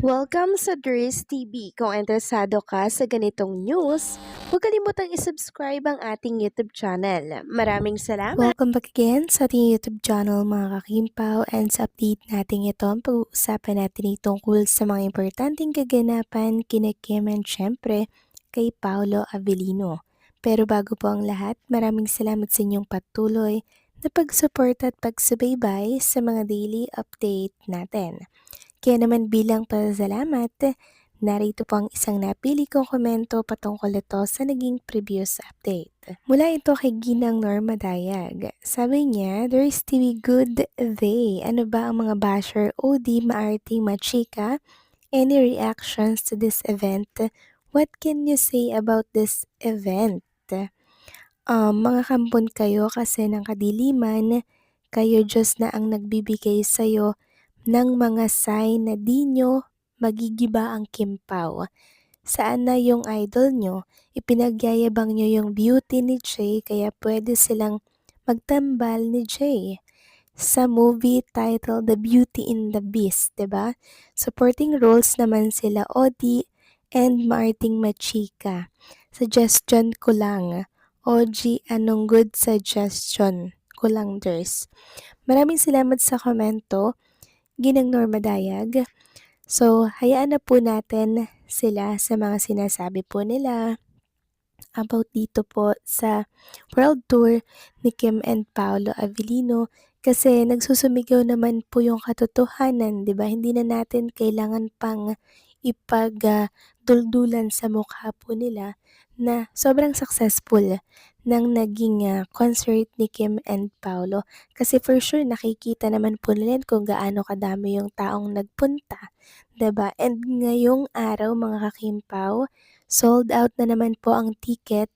Welcome sa Dries TV. Kung interesado ka sa ganitong news, huwag kalimutang isubscribe ang ating YouTube channel. Maraming salamat! Welcome back again sa ating YouTube channel mga kakimpaw, and sa update natin ito, ang pag-uusapan natin ay tungkol sa mga importanteng kaganapan kina Kim and syempre kay Paolo Avellino. Pero bago po ang lahat, maraming salamat sa inyong patuloy na pag-support at pagsubaybay sa mga daily update natin. Kaya naman bilang pasasalamat, narito po ang isang napili kong komento patungkol ito sa naging previous update. Mula ito kay Ginang Norma Dayag. Sabi niya, there is TV good day. Ano ba ang mga basher o di maarting machika? Any reactions to this event? What can you say about this event? Mga kampon kayo kasi ng kadiliman, kayo Diyos na ang nagbibigay sa'yo ng mga sign na di nyo magigiba ang kimpaw. Saan na yung idol nyo? Ipinagyayabang nyo yung beauty ni Jay kaya pwede silang magtambal ni Jay. Sa movie titled The Beauty in the Beast, 'di ba? Supporting roles naman sila Odi and Marting Machika. Suggestion ko lang. OG, anong good suggestion ko lang, Ders? Maraming salamat sa komento, Ginang Norma Dayag. So, hayaan na po natin sila sa mga sinasabi po nila about dito po sa world tour ni Kim and Paolo Avellino kasi nagsusumigaw naman po yung katotohanan, 'di ba? Hindi na natin kailangan pang ipagduldulan sa mukha po nila na sobrang successful ng naging concert ni Kim and Paolo. Kasi for sure nakikita naman po nila kung gaano kadami yung taong nagpunta, 'di ba? And ngayong araw mga kakimpaw, sold out na naman po ang ticket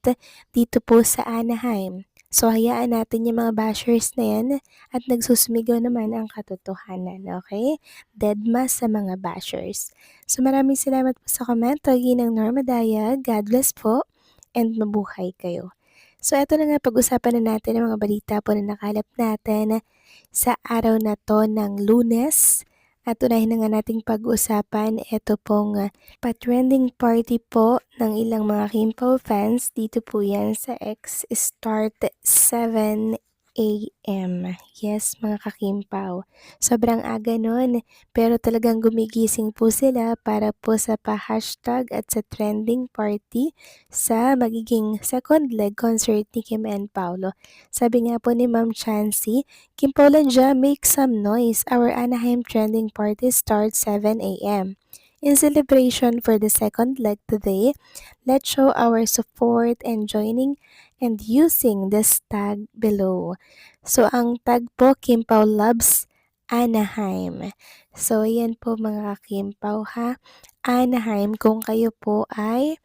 dito po sa Anaheim. So hayaan natin yung mga bashers na yan at nagsusumigaw naman ang katotohanan, okay? Deadma sa mga bashers. So maraming salamat po sa komento, Ginang Norma Daya. God bless po and mabuhay kayo. So eto na nga, pag-usapan na natin ang mga balita po na nakalap natin sa araw na to ng Lunes. At unahin na nga nating pag-usapan, ito pong pa-trending party po ng ilang mga Kimpaw fans. Dito po yan sa X start 7 AM. Yes, mga kakimpaw. Sobrang aga nun, pero talagang gumigising po sila para po sa pa-hashtag at sa trending party sa magiging second leg concert ni Kim and Paolo. Sabi nga po ni Ma'am Chancy, Kim Polanja, make some noise. Our Anaheim trending party starts 7 a.m. In celebration for the second leg today, let's show our support and joining and using this tag below. So, ang tag po, Kimpaw Loves Anaheim. So, ayan po mga Kimpaw ha. Anaheim, kung kayo po ay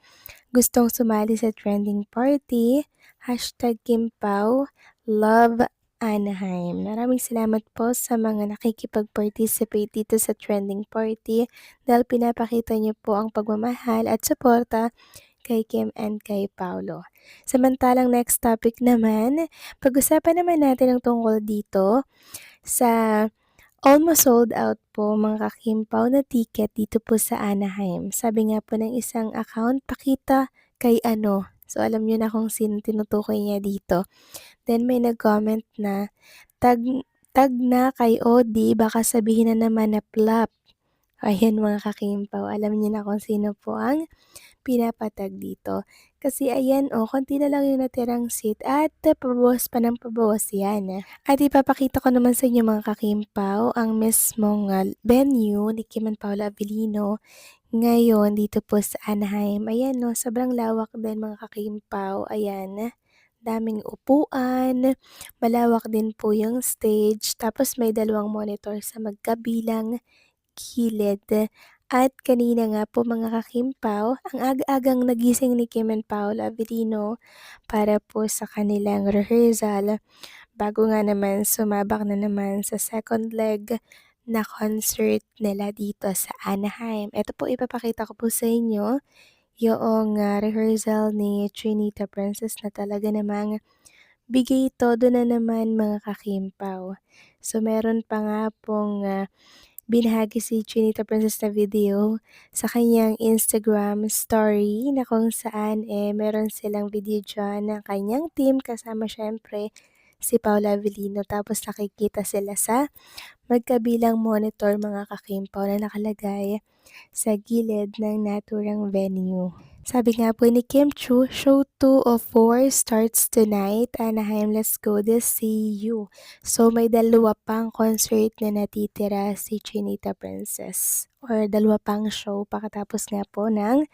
gustong sumali sa trending party, hashtag Kimpaw Love Anaheim. Maraming salamat po sa mga nakikipag-participate dito sa trending party dahil pinapakita niyo po ang pagmamahal at suporta kay Kim and kay Paolo. Samantalang next topic naman, pag-usapan naman natin ang tungkol dito sa almost sold out po mga kakimpaw na ticket dito po sa Anaheim. Sabi nga po ng isang account, pakita kay ano. So alam niyo na kung sino tinutukoy niya dito. Then may nag-comment na, tag, tag na kay Odi, baka sabihin na naman na plop. Ayan mga kakimpaw, alam niyo na kung sino po ang pinapatag dito. Kasi ayan konti na lang yung natirang seat at pabawas pa ng pabawas yan. At ipapakita ko naman sa inyo mga kakimpaw ang mismong venue ni Kim and Paula Avellino ngayon dito po sa Anaheim. Ayan sobrang lawak din mga kakimpaw. Ayan, daming upuan, malawak din po yung stage, tapos may dalawang monitor sa magkabilang gilid. At kanina nga po mga kakimpaw, ang aga-agang nagising ni Kim and Paul Avellino para po sa kanilang rehearsal bago nga naman sumabak na naman sa second leg na concert nila dito sa Anaheim. Ito po ipapakita ko po sa inyo yung rehearsal ni Trinita Princess na talaga namang bigay todo na naman mga kakimpaw. So meron pa nga pong binahagi si Chinita Princess na video sa kanyang Instagram story na kung saan meron silang video dyan ng kanyang team kasama syempre si Paula Avellino. Tapos nakikita sila sa magkabilang monitor mga kakimpaw na nakalagay sa gilid ng naturang venue. Sabi nga po ni Kim Chu, show 2 of 4 starts tonight. Anaheim, let's go this see you. So may dalawa pang concert na natitira si Chinita Princess or dalawa pang show pakatapos nga po ng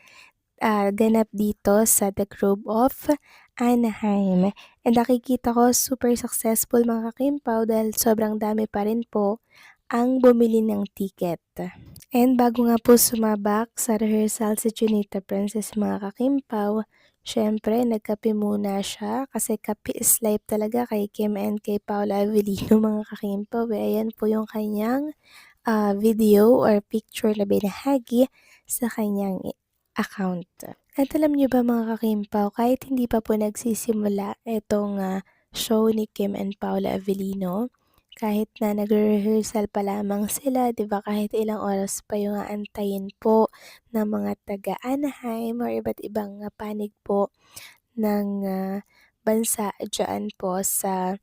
ganap dito sa The Grove of Anaheim. And nakikita ko super successful mga kakimpaw dahil sobrang dami pa rin po ang bumili ng ticket. And bago nga po sumabak sa rehearsal si Chinita Princess mga kakimpaw, syempre nagkape muna siya kasi kape is life talaga kay Kim and kay Paula Avellino mga kakimpaw. Ayan po yung kanyang video or picture na binahagi sa kanyang account. At alam niyo ba mga kakimpaw, kahit hindi pa po nagsisimula itong show ni Kim and Paula Avellino, kahit na nagre-rehearsal pa lamang sila, 'di ba, kahit ilang oras pa yung aantayin po ng mga taga Anaheim or iba't ibang panig po ng bansa diyan po sa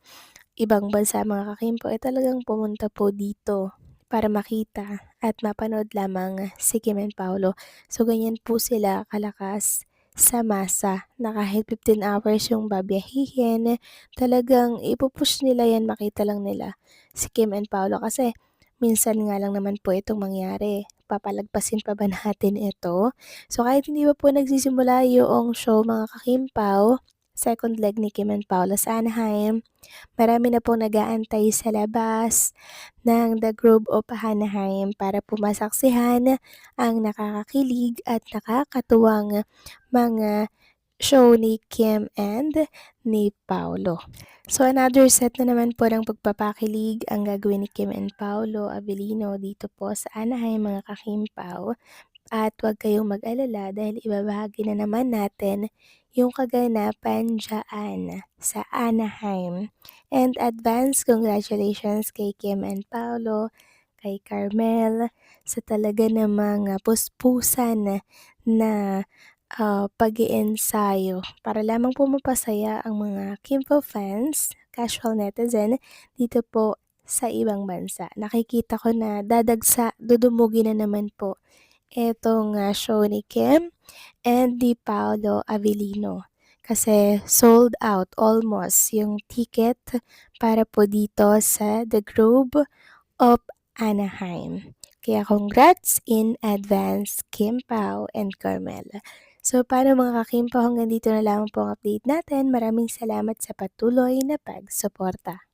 ibang bansa mga kakimpo, talagang pumunta po dito para makita at mapanood lamang si Kim and Paolo. So ganyan po sila kalakas sa masa na kahit 15 hours yung babiyahihin, talagang ipupush nila yan, makita lang nila si Kim and Paolo kasi minsan nga lang naman po itong mangyari. Papalagpasin pa ba natin ito? So kahit hindi pa po nagsisimula yung show mga kakimpaw, second leg ni Kim and Paolo sa Anaheim, marami na pong nag-aantay sa labas ng The Grove of Anaheim para po masaksihan ang nakakakilig at nakakatuwang mga show ni Kim and ni Paolo. So another set na naman po ng pagpapakilig ang gagawin ni Kim and Paolo Avellino dito po sa Anaheim mga kakimpaw. At huwag kayong mag-alala dahil ibabahagi na naman natin yung kaganapan dyan sa Anaheim. And advance congratulations kay Kim and Paolo, kay Carmel, sa talaga namang puspusan na pag-iensayo para lamang po mapasaya ang mga Kimpo fans, casual netizen, dito po sa ibang bansa. Nakikita ko na dudumugin na naman po etong show ni Kim and ni Paolo Avellino. Kasi sold out almost yung ticket para po dito sa The Grove of Anaheim. Kaya congrats in advance Kim Pao and Carmel. So paano mga kakimpaw, hanggang dito na lamang po ang update natin. Maraming salamat sa patuloy na pagsuporta.